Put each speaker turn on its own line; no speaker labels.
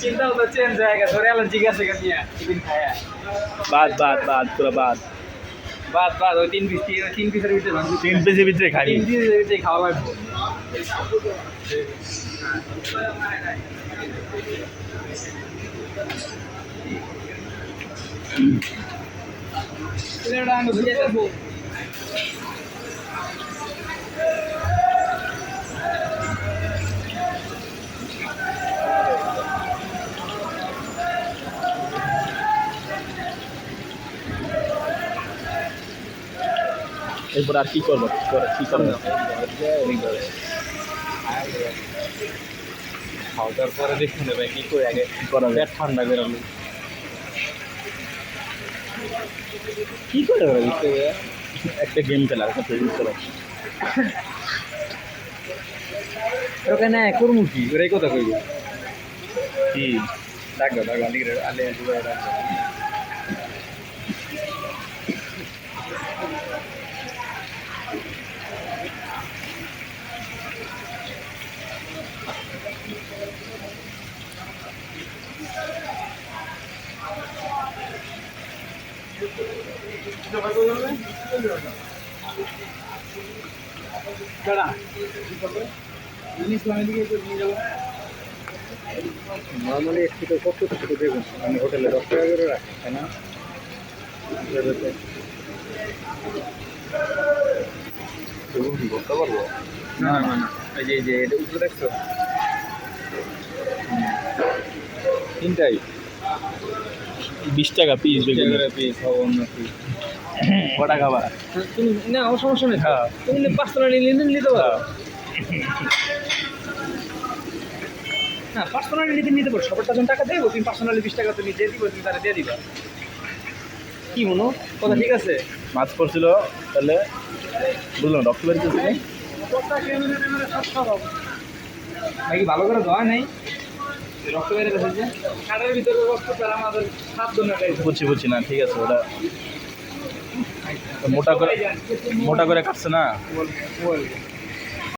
চিন্তা হতো চেঞ্জ হয়ে গেছে ওর অ্যালার্জি গেছে নিয়ে চিকেন খায়া
বাদ পুরো বাদ
বাদ ওই তিন পিসের ভিতরে
3 পিসের ভিতরে খাই
3 পিসের ভিতরে খাওয়া লাগবে
এরপর আর কি করবো কি করবো
খাওয়া দাওয়ার পরে দেখুন ভাই কি করে আগে
করা যায়?
পেট ঠান্ডা করে আমি
কি করে একটা গেম খেলা একটা ফেসবুক খেলা
ওখানে করবো কি ওরাই কথা কইব
কি
ডাকবে আলে নর্মালি একটু তো কত ছোটো দেখুন আমি হোটেলে 10 টাকা করে রাখি তাই না
বলতে পারবো
না এই যে এটা উপরে দেখছো তিনটাই
20 টাকা পিস বেগুন
পিস হবে অন্য পিস
কটা খাবার
তুমি না আমার সমস্যা নেই
হ্যাঁ।
তুমি 5 টাকা নিতে পারো না পার্সোনালি নিতে পারো সবারটা যখন টাকা দেবো তুমি পার্সোনালি 20 টাকা তুমি দিয়ে দিবো তুমি তারা দিয়ে দিবা কি মনো কথা ঠিক আছে
মাছ পড়ছিল তাহলে বুঝলাম রক্ত বেরিয়েছে
নাকি ভালো করে ধোয়া নেই রক্ত বেড়ে গেছে যে কাটার ভিতরে রক্ত তারা আমাদের 7 জনের
বুঝছি না ঠিক আছে ওটা মোটা করে কাটছে না